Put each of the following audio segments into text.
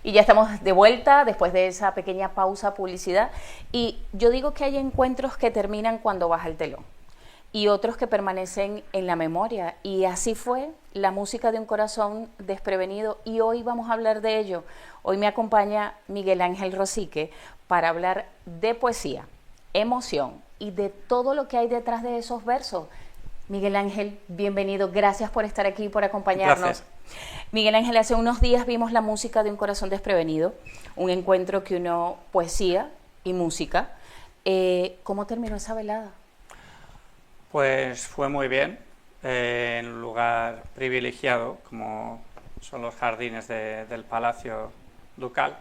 Y ya estamos de vuelta después de esa pequeña pausa publicidad. Y yo digo que hay encuentros que terminan cuando baja el telón y otros que permanecen en la memoria. Y así fue la música de un corazón desprevenido. Y hoy vamos a hablar de ello. Hoy me acompaña Miguel Ángel Rosique para hablar de poesía, emoción y de todo lo que hay detrás de esos versos. Miguel Ángel, bienvenido. Gracias por estar aquí, por acompañarnos. Miguel Ángel, hace unos días vimos la música de un corazón desprevenido, un encuentro que unió poesía y música. ¿Cómo terminó esa velada? Pues fue muy bien, en un lugar privilegiado, como son los jardines del Palacio Ducal.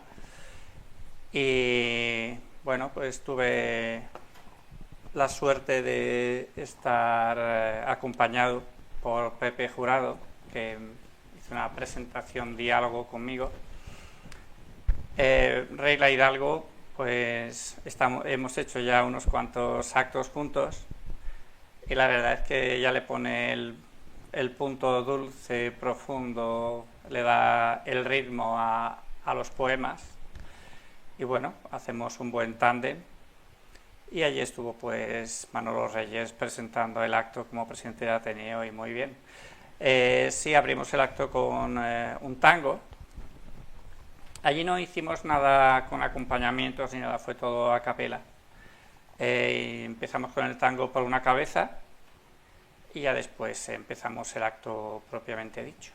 Y bueno, pues tuve la suerte de estar acompañado por Pepe Jurado, que hizo una presentación diálogo conmigo. Regla Hidalgo, pues hemos hecho ya unos cuantos actos juntos y la verdad es que ella le pone el punto dulce, profundo, le da el ritmo a los poemas y bueno, hacemos un buen tándem. Y allí estuvo pues Manolo Reyes presentando el acto como presidente de Ateneo y muy bien. Sí, abrimos el acto con un tango. Allí no hicimos nada con acompañamientos ni nada, fue todo a capela. Empezamos con el tango por una cabeza y ya después empezamos el acto propiamente dicho.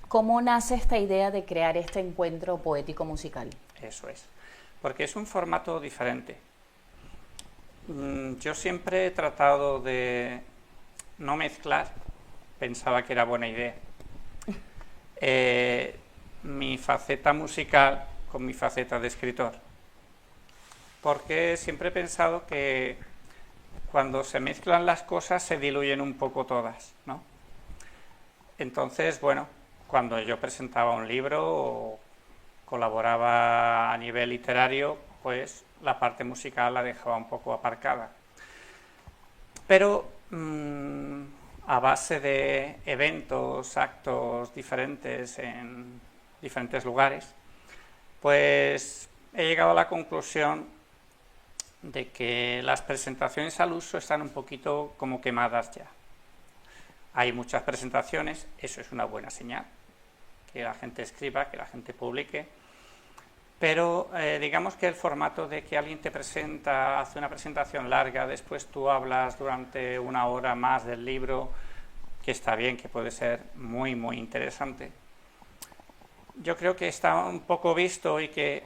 ¿Cómo nace esta idea de crear este encuentro poético musical? Eso es, porque es un formato diferente. Yo siempre he tratado de no mezclar, pensaba que era buena idea, mi faceta musical con mi faceta de escritor, porque siempre he pensado que cuando se mezclan las cosas se diluyen un poco todas, ¿no? Entonces, bueno, cuando yo presentaba un libro o colaboraba a nivel literario, pues la parte musical la dejaba un poco aparcada. Pero a base de eventos, actos diferentes en diferentes lugares, pues he llegado a la conclusión de que las presentaciones al uso están un poquito como quemadas ya. Hay muchas presentaciones, eso es una buena señal, que la gente escriba, que la gente publique, pero digamos que el formato de que alguien te presenta, hace una presentación larga, después tú hablas durante una hora más del libro, que está bien, que puede ser muy, muy interesante. Yo creo que está un poco visto y que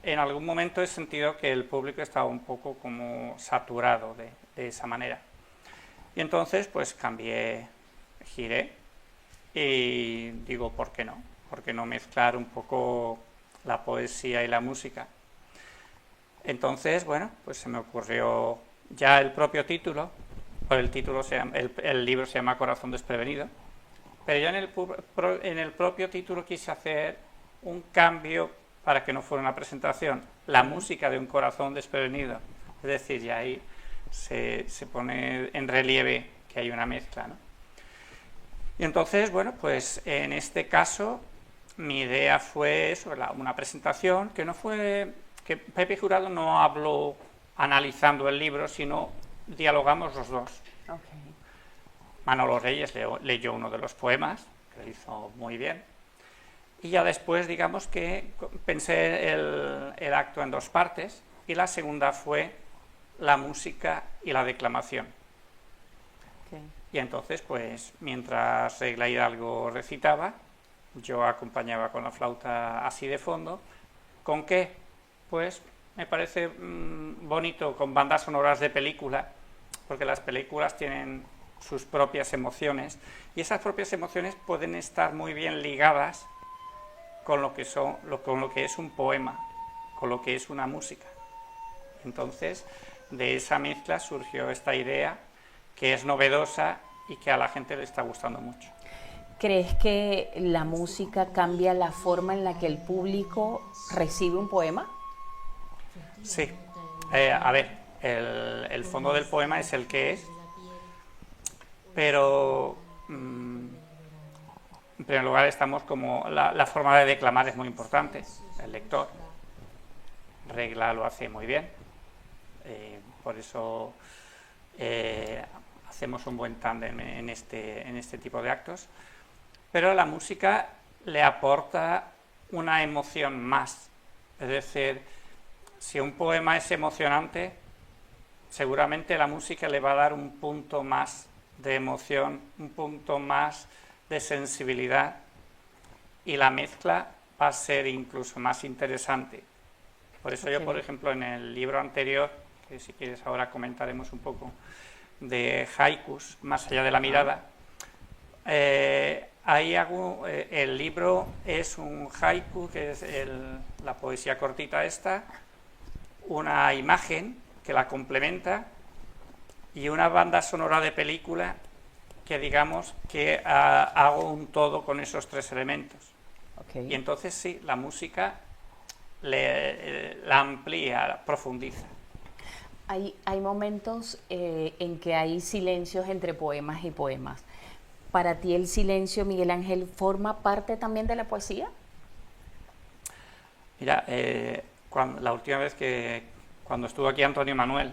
en algún momento he sentido que el público estaba un poco como saturado de esa manera. Y entonces pues cambié, giré y digo, ¿por qué no? ¿Por qué no mezclar un poco la poesía y la música? Entonces, bueno, pues se me ocurrió ya el propio título, por el título el libro se llama Corazón Desprevenido, pero ya en el propio título quise hacer un cambio para que no fuera una presentación, la música de un corazón desprevenido, es decir, ya ahí se pone en relieve que hay una mezcla, ¿no? Y entonces, bueno, pues en este caso mi idea fue sobre una presentación que no fue, que Pepe Jurado no habló analizando el libro, sino dialogamos los dos. Okay. Manolo Reyes leyó uno de los poemas, que lo hizo muy bien, y ya después, digamos que pensé el acto en dos partes, y la segunda fue la música y la declamación. Okay. Y entonces, pues, mientras Regla Hidalgo recitaba, yo acompañaba con la flauta así de fondo. ¿Con qué? Pues me parece bonito con bandas sonoras de película, porque las películas tienen sus propias emociones, y esas propias emociones pueden estar muy bien ligadas con lo que es un poema, con lo que es una música. Entonces, de esa mezcla surgió esta idea que es novedosa y que a la gente le está gustando mucho. ¿Crees que la música cambia la forma en la que el público recibe un poema? Sí. A ver, el fondo del poema es el que es, pero En primer lugar, estamos como la forma de declamar es muy importante, el lector. Regla lo hace muy bien, por eso hacemos un buen tándem en este tipo de actos. Pero la música le aporta una emoción más. Es decir, si un poema es emocionante, seguramente la música le va a dar un punto más de emoción, un punto más de sensibilidad, y la mezcla va a ser incluso más interesante. Por eso yo, por ejemplo, en el libro anterior, que si quieres ahora comentaremos un poco, de haikus, Más allá de la mirada, ahí hago, el libro es un haiku, que es la poesía cortita esta, una imagen que la complementa y una banda sonora de película que digamos que hago un todo con esos tres elementos. Y entonces sí, la música la amplía, la profundiza. Hay momentos en que hay silencios entre poemas y poemas. ¿Para ti el silencio, Miguel Ángel, forma parte también de la poesía? Mira, la última vez cuando estuvo aquí Antonio Manuel,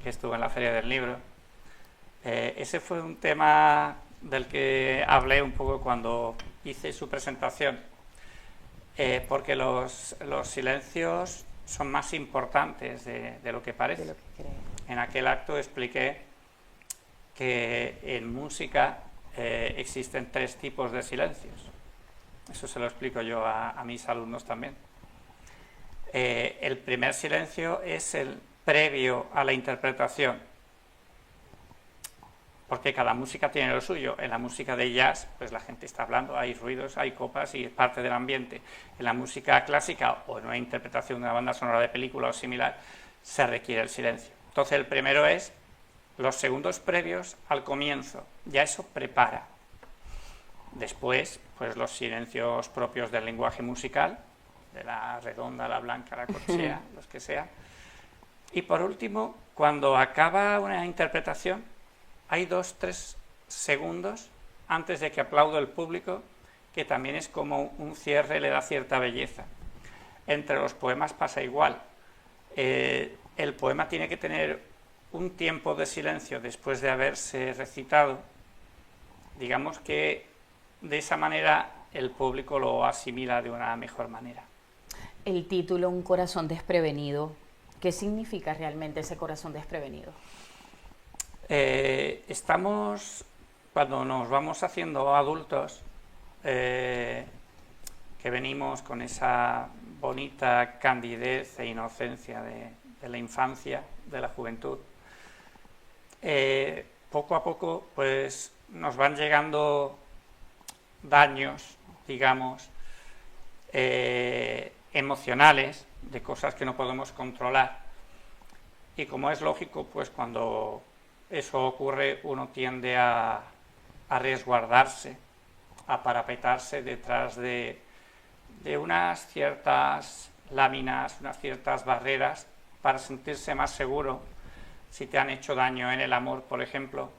que estuvo en la Feria del Libro, ese fue un tema del que hablé un poco cuando hice su presentación, porque los silencios son más importantes de lo que parece. De lo que creo. En aquel acto expliqué que en música existen 3 tipos de silencios. Eso se lo explico yo a mis alumnos también. El primer silencio es el previo a la interpretación, porque cada música tiene lo suyo. En la música de jazz, pues la gente está hablando, hay ruidos, hay copas y es parte del ambiente. En la música clásica o en una interpretación de una banda sonora de película o similar, se requiere el silencio. Entonces el primero es los segundos previos al comienzo, ya eso prepara. Después, pues los silencios propios del lenguaje musical, de la redonda, la blanca, la corchea, los que sean. Y por último, cuando acaba una interpretación, hay 2-3 segundos antes de que aplaude el público, que también es como un cierre, le da cierta belleza. Entre los poemas pasa igual. El poema tiene que tener un tiempo de silencio después de haberse recitado. Digamos que de esa manera el público lo asimila de una mejor manera. El título, Un corazón desprevenido, ¿qué significa realmente ese corazón desprevenido? Estamos, cuando nos vamos haciendo adultos, que venimos con esa bonita candidez e inocencia de la infancia, de la juventud, poco a poco pues nos van llegando daños, digamos, emocionales, de cosas que no podemos controlar, y como es lógico, pues cuando eso ocurre uno tiende a resguardarse, a parapetarse detrás de unas ciertas láminas, unas ciertas barreras, para sentirse más seguro. Si te han hecho daño en el amor, por ejemplo,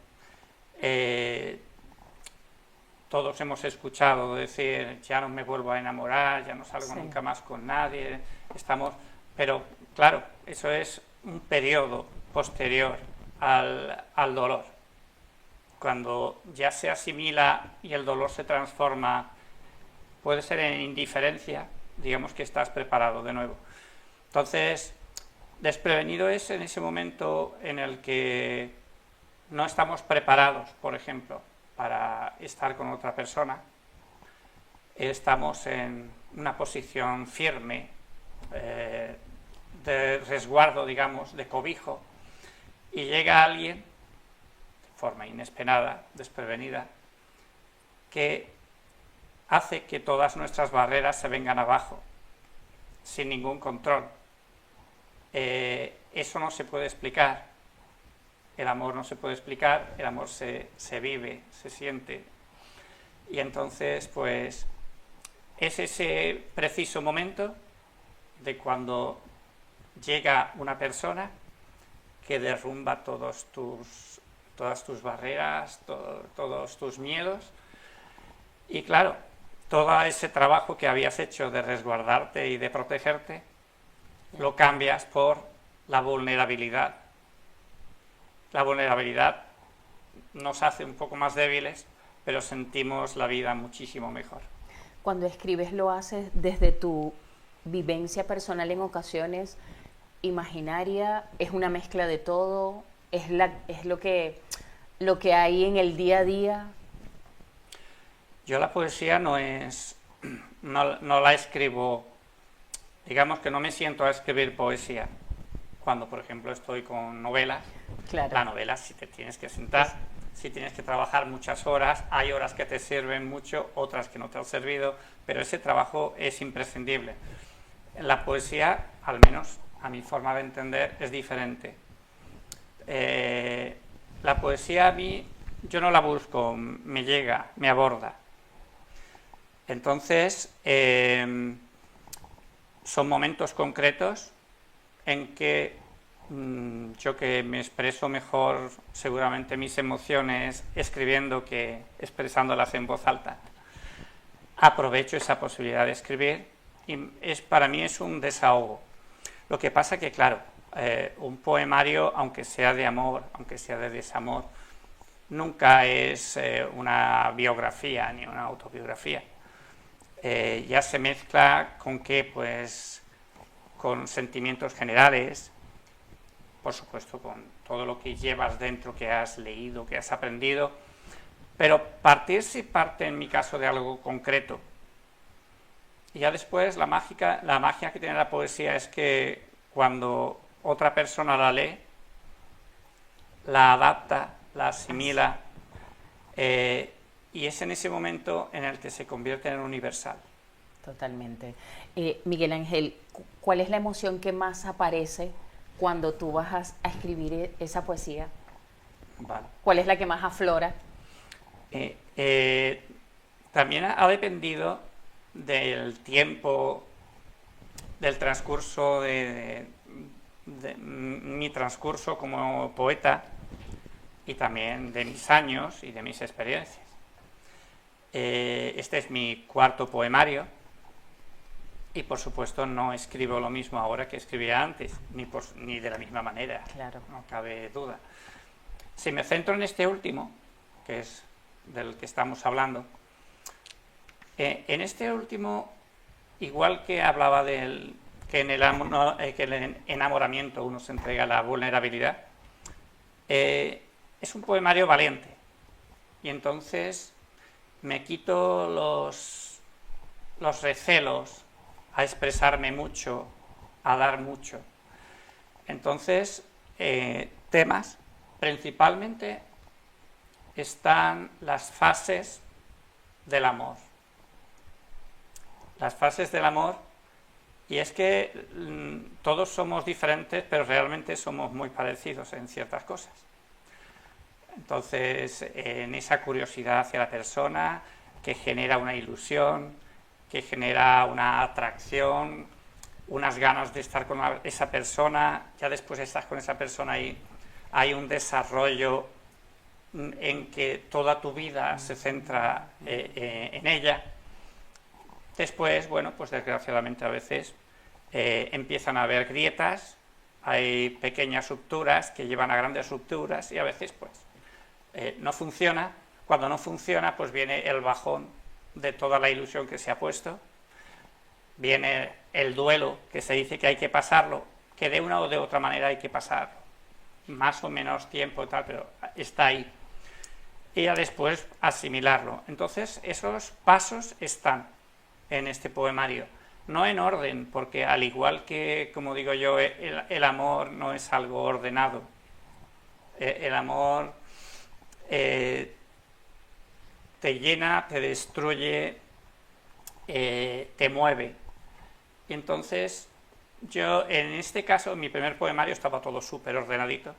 todos hemos escuchado decir, ya no me vuelvo a enamorar, ya no salgo nunca más con nadie, pero claro, eso es un periodo posterior al dolor. Cuando ya se asimila y el dolor se transforma, puede ser en indiferencia, digamos que estás preparado de nuevo. Entonces, desprevenido es en ese momento en el que no estamos preparados, por ejemplo, para estar con otra persona. Estamos en una posición firme, de resguardo, digamos, de cobijo, y llega alguien de forma inesperada, desprevenida, que hace que todas nuestras barreras se vengan abajo, sin ningún control. Eso no se puede explicar. El amor no se puede explicar, el amor se vive, se siente. Y entonces, pues, es ese preciso momento de cuando llega una persona que derrumba todas tus barreras, todos tus miedos, Y claro, todo ese trabajo que habías hecho de resguardarte y de protegerte, lo cambias por la vulnerabilidad. La vulnerabilidad nos hace un poco más débiles, pero sentimos la vida muchísimo mejor. Cuando escribes, ¿lo haces desde tu vivencia personal en ocasiones imaginaria? ¿Es una mezcla de todo? ¿Es lo que hay en el día a día? Yo la poesía no la escribo, digamos que no me siento a escribir poesía. Cuando, por ejemplo, estoy con novelas, Claro. la novela si te tienes que sentar, si tienes que trabajar muchas horas, hay horas que te sirven mucho, otras que no te han servido, pero ese trabajo es imprescindible. La poesía, al menos a mi forma de entender, es diferente. La poesía a mí, yo no la busco, me llega, me aborda. Entonces, son momentos concretos en que yo, que me expreso mejor seguramente mis emociones escribiendo que expresándolas en voz alta, aprovecho esa posibilidad de escribir y para mí es un desahogo. Lo que pasa que, claro, un poemario, aunque sea de amor, aunque sea de desamor, nunca es una biografía ni una autobiografía. Ya se mezcla con pues con sentimientos generales, por supuesto con todo lo que llevas dentro, que has leído, que has aprendido, pero si parte en mi caso de algo concreto. Y ya después la magia que tiene la poesía es que cuando otra persona la lee, la adapta, la asimila, y es en ese momento en el que se convierte en universal. Totalmente. Miguel Ángel, ¿cuál es la emoción que más aparece cuando tú vas a escribir esa poesía? Vale. ¿Cuál es la que más aflora? También ha dependido del tiempo, del transcurso de mi transcurso como poeta y también de mis años y de mis experiencias. Este es mi cuarto poemario y por supuesto no escribo lo mismo ahora que escribía antes, ni de la misma manera, Claro. no cabe duda. Si me centro en este último, que es del que estamos hablando, en este último, igual que hablaba que en el enamoramiento uno se entrega a la vulnerabilidad, es un poemario valiente y entonces me quito los recelos a expresarme mucho, a dar mucho. Entonces, temas, principalmente están las fases del amor. Las fases del amor, y es que todos somos diferentes, pero realmente somos muy parecidos en ciertas cosas. Entonces, en esa curiosidad hacia la persona, que genera una ilusión, que genera una atracción, unas ganas de estar con esa persona, ya después estás con esa persona y hay un desarrollo en que toda tu vida se centra en ella. Después, bueno, pues desgraciadamente a veces empiezan a haber grietas, hay pequeñas rupturas que llevan a grandes rupturas y a veces pues no funciona. Cuando no funciona, pues viene el bajón de toda la ilusión que se ha puesto, viene el duelo, que se dice que hay que pasarlo, que de una o de otra manera hay que pasarlo, más o menos tiempo y tal, pero está ahí, y ya después asimilarlo. Entonces esos pasos están en este poemario, no en orden, porque al igual que, como digo yo, el amor no es algo ordenado, el amor te llena, te destruye, te mueve. Y entonces yo, en este caso, en mi primer poemario estaba todo súper ordenadito.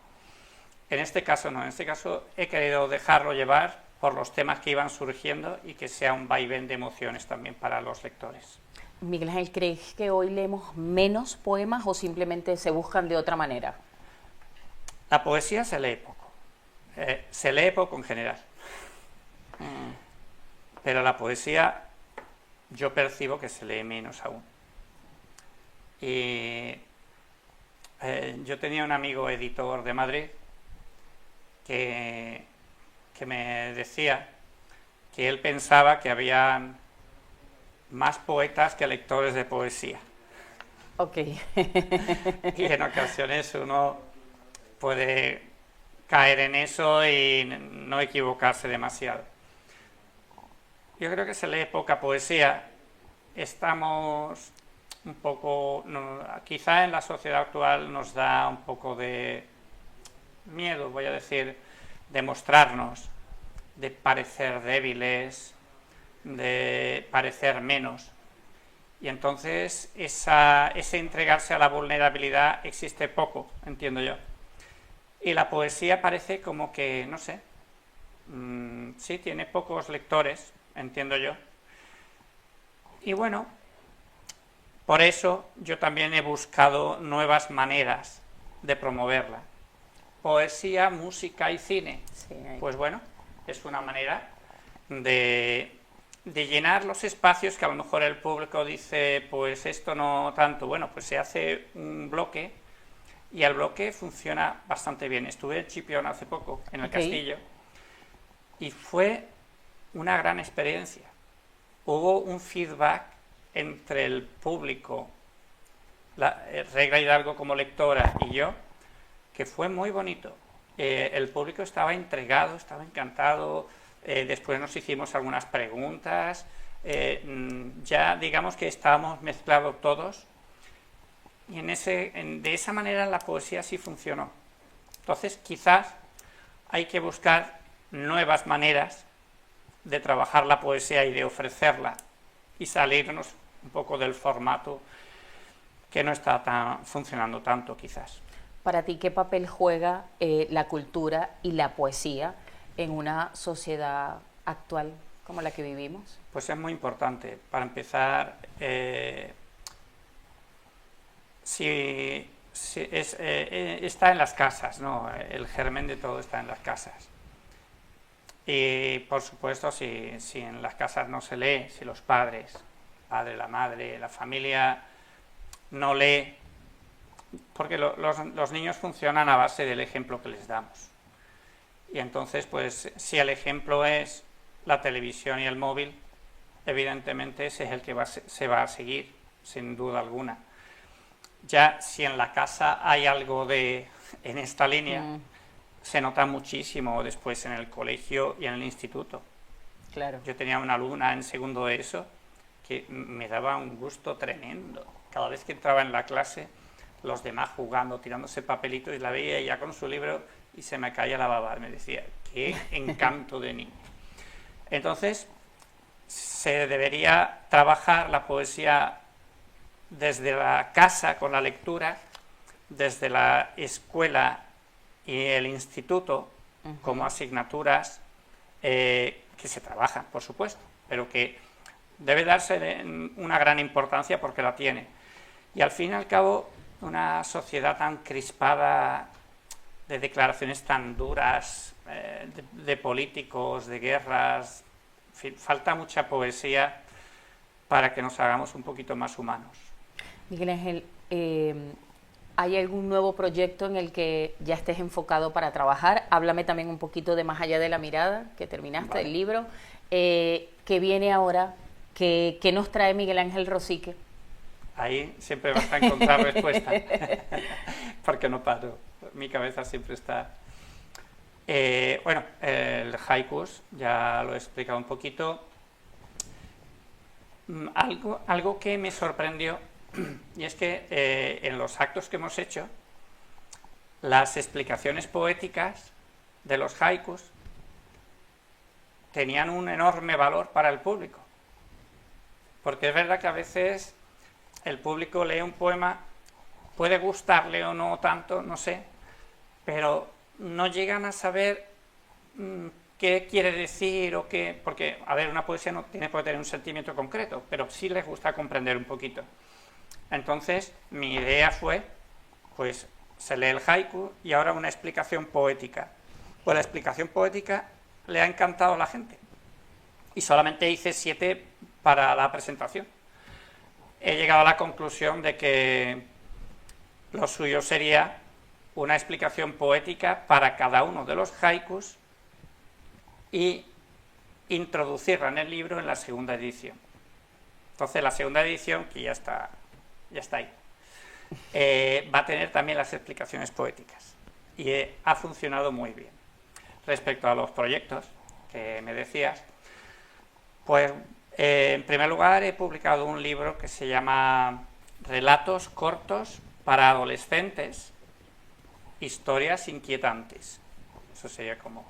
En este caso no, en este caso he querido dejarlo llevar por los temas que iban surgiendo y que sea un vaivén de emociones también para los lectores. Miguel Ángel, ¿crees que hoy leemos menos poemas o simplemente se buscan de otra manera? La poesía se lee poco en general. pero la poesía yo percibo que se lee menos aún. Y yo tenía un amigo editor de Madrid que me decía que él pensaba que había más poetas que lectores de poesía. Ok. Y en ocasiones uno puede caer en eso y no equivocarse demasiado. Yo creo que se lee poca poesía. Estamos un poco, quizá en la sociedad actual nos da un poco de miedo, voy a decir, de mostrarnos, de parecer débiles, de parecer menos. Y entonces ese entregarse a la vulnerabilidad existe poco, entiendo yo. Y la poesía parece como que, no sé, sí, tiene pocos lectores, entiendo yo. Y bueno, por eso yo también he buscado nuevas maneras de promoverla. Poesía, música y cine. Sí, pues bueno, es una manera de llenar los espacios que a lo mejor el público dice, pues esto no tanto. Bueno, pues se hace un bloque y el bloque funciona bastante bien. Estuve en Chipión hace poco, en el Castillo, y fue una gran experiencia. Hubo un feedback entre el público, Regra Hidalgo como lectora y yo, que fue muy bonito. El público estaba entregado, estaba encantado. Después nos hicimos algunas preguntas. Ya digamos que estábamos mezclados todos. Y de esa manera la poesía sí funcionó. Entonces quizás hay que buscar nuevas maneras de trabajar la poesía y de ofrecerla y salirnos un poco del formato que no está funcionando tanto quizás. Para ti, ¿qué papel juega la cultura y la poesía en una sociedad actual como la que vivimos? Pues es muy importante. Para empezar, está en las casas, ¿no? El germen de todo está en las casas. Y por supuesto, si en las casas no se lee, si los padres, el padre, la madre, la familia no lee, porque los niños funcionan a base del ejemplo que les damos. Y entonces, pues, si el ejemplo es la televisión y el móvil, evidentemente ese es el que se va a seguir, sin duda alguna. Ya si en la casa hay algo en esta línea, se nota muchísimo después en el colegio y en el instituto. Claro. Yo tenía una alumna en segundo de eso que me daba un gusto tremendo. Cada vez que entraba en la clase, los demás jugando, tirándose papelitos, y la veía ella con su libro y se me caía la baba. Me decía, qué encanto de niño. Entonces, se debería trabajar la poesía desde la casa con la lectura, desde la escuela y el instituto como asignaturas que se trabajan, por supuesto, pero que debe darse una gran importancia porque la tiene. Y al fin y al cabo, una sociedad tan crispada, de declaraciones tan duras, de políticos, de guerras, en fin, falta mucha poesía para que nos hagamos un poquito más humanos. Miguel Ángel, ¿hay algún nuevo proyecto en el que ya estés enfocado para trabajar? Háblame también un poquito de Más allá de la mirada, que terminaste el libro. ¿Qué viene ahora? ¿Qué nos trae Miguel Ángel Rosique? Ahí siempre vas a encontrar respuesta, porque no paro, mi cabeza siempre está... bueno, el haikus, ya lo he explicado un poquito. Algo que me sorprendió, y es que en los actos que hemos hecho, las explicaciones poéticas de los haikus tenían un enorme valor para el público. Porque es verdad que a veces el público lee un poema, puede gustarle o no tanto, no sé, pero no llegan a saber qué quiere decir o qué... Porque, a ver, una poesía no tiene por qué tener un sentimiento concreto, pero sí les gusta comprender un poquito. Entonces, mi idea fue, pues, se lee el haiku y ahora una explicación poética. Pues la explicación poética le ha encantado a la gente. y solamente hice 7 para la presentación. He llegado a la conclusión de que lo suyo sería una explicación poética para cada uno de los haikus y introducirla en el libro en la segunda edición. Entonces la segunda edición, que ya está ahí, va a tener también las explicaciones poéticas y ha funcionado muy bien. Respecto a los proyectos que me decías, pues en primer lugar he publicado un libro que se llama Relatos cortos para adolescentes, historias inquietantes. Eso sería como...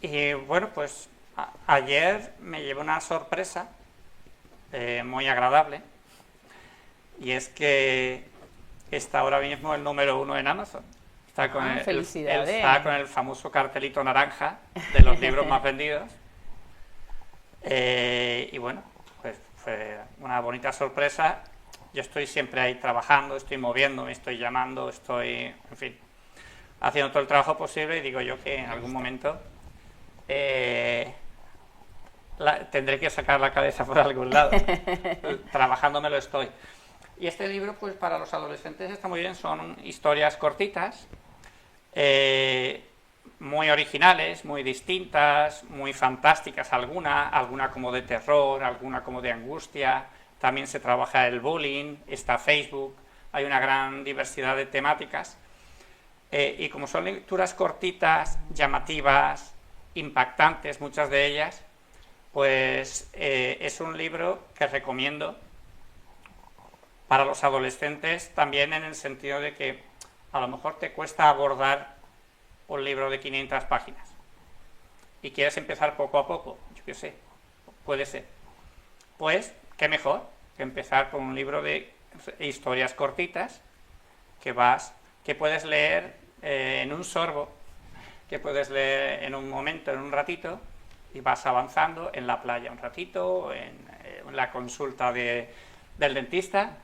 Y bueno, pues ayer me llevé una sorpresa muy agradable, y es que está ahora mismo el número 1 en Amazon. Está con, está con el famoso cartelito naranja de los libros más vendidos. Y bueno, pues fue una bonita sorpresa. Yo estoy siempre ahí trabajando, estoy moviéndome, estoy llamando, estoy, en fin, haciendo todo el trabajo posible, y digo yo que en algún momento tendré que sacar la cabeza por algún lado. Trabajándomelo estoy. Y este libro, pues para los adolescentes está muy bien, son historias cortitas, muy originales, muy distintas, muy fantásticas alguna como de terror, alguna como de angustia. También se trabaja el bullying, está Facebook, hay una gran diversidad de temáticas. Y como son lecturas cortitas, llamativas, impactantes, muchas de ellas, pues es un libro que recomiendo para los adolescentes, también en el sentido de que a lo mejor te cuesta abordar un libro de 500 páginas y quieres empezar poco a poco, yo qué sé, puede ser. Pues, qué mejor que empezar con un libro de historias cortitas que puedes leer en un sorbo, que puedes leer en un momento, en un ratito, y vas avanzando en la playa un ratito, en la consulta del dentista,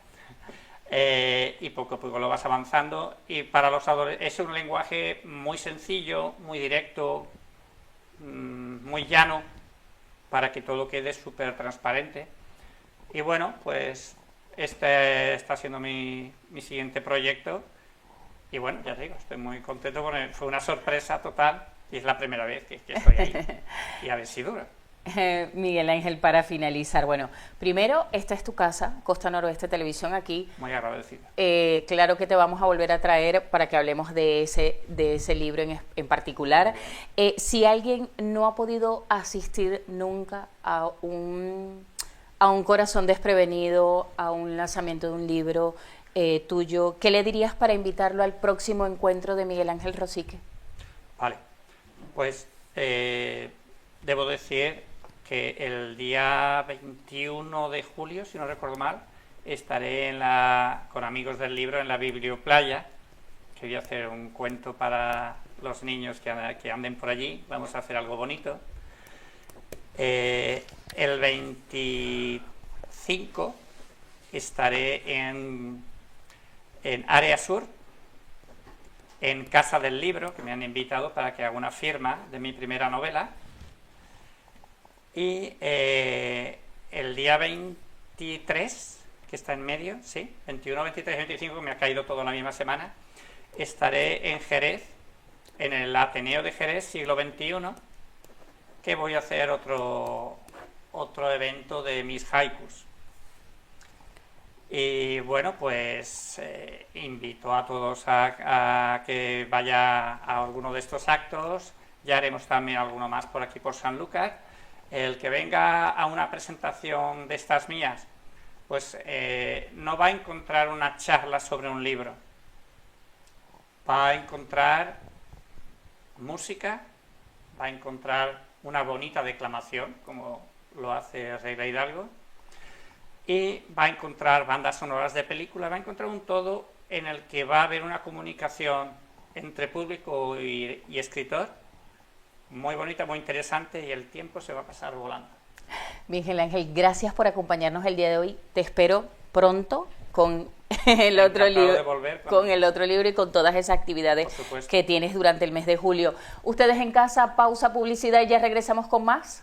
y poco a poco lo vas avanzando. Y para los adolescentes es un lenguaje muy sencillo, muy directo, muy llano, para que todo quede súper transparente. Y bueno, pues este está siendo mi siguiente proyecto, y bueno, ya digo, estoy muy contento porque fue una sorpresa total y es la primera vez que estoy ahí, y a ver si dura. Miguel Ángel, para finalizar, bueno, primero, esta es tu casa, Costa Noroeste Televisión, aquí. Muy agradecido. Claro que te vamos a volver a traer para que hablemos de ese libro en particular. Si alguien no ha podido asistir nunca a un corazón desprevenido, a un lanzamiento de un libro tuyo, ¿qué le dirías para invitarlo al próximo encuentro de Miguel Ángel Rosique? Vale, pues debo decir que el día 21 de julio, si no recuerdo mal, estaré con amigos del libro en la Biblioplaya, que voy a hacer un cuento para los niños que anden por allí. Vamos a hacer algo bonito. El 25 estaré en Área Sur, en Casa del Libro, que me han invitado para que haga una firma de mi primera novela. Y el día 23, que está en medio, sí, 21, 23 y 25, que me ha caído todo en la misma semana, estaré en Jerez, en el Ateneo de Jerez, siglo XXI, que voy a hacer otro evento de mis haikus. Y bueno, pues invito a todos a que vaya a alguno de estos actos. Ya haremos también alguno más por aquí por Sanlúcar. El que venga a una presentación de estas mías, pues no va a encontrar una charla sobre un libro, va a encontrar música, va a encontrar una bonita declamación, como lo hace Reira Hidalgo, y va a encontrar bandas sonoras de película, va a encontrar un todo en el que va a haber una comunicación entre público y escritor muy bonita, muy interesante, y el tiempo se va a pasar volando. Miguel Ángel, gracias por acompañarnos el día de hoy. Te espero pronto con el otro libro y con todas esas actividades que tienes durante el mes de julio. Ustedes en casa, pausa, publicidad, y ya regresamos con más.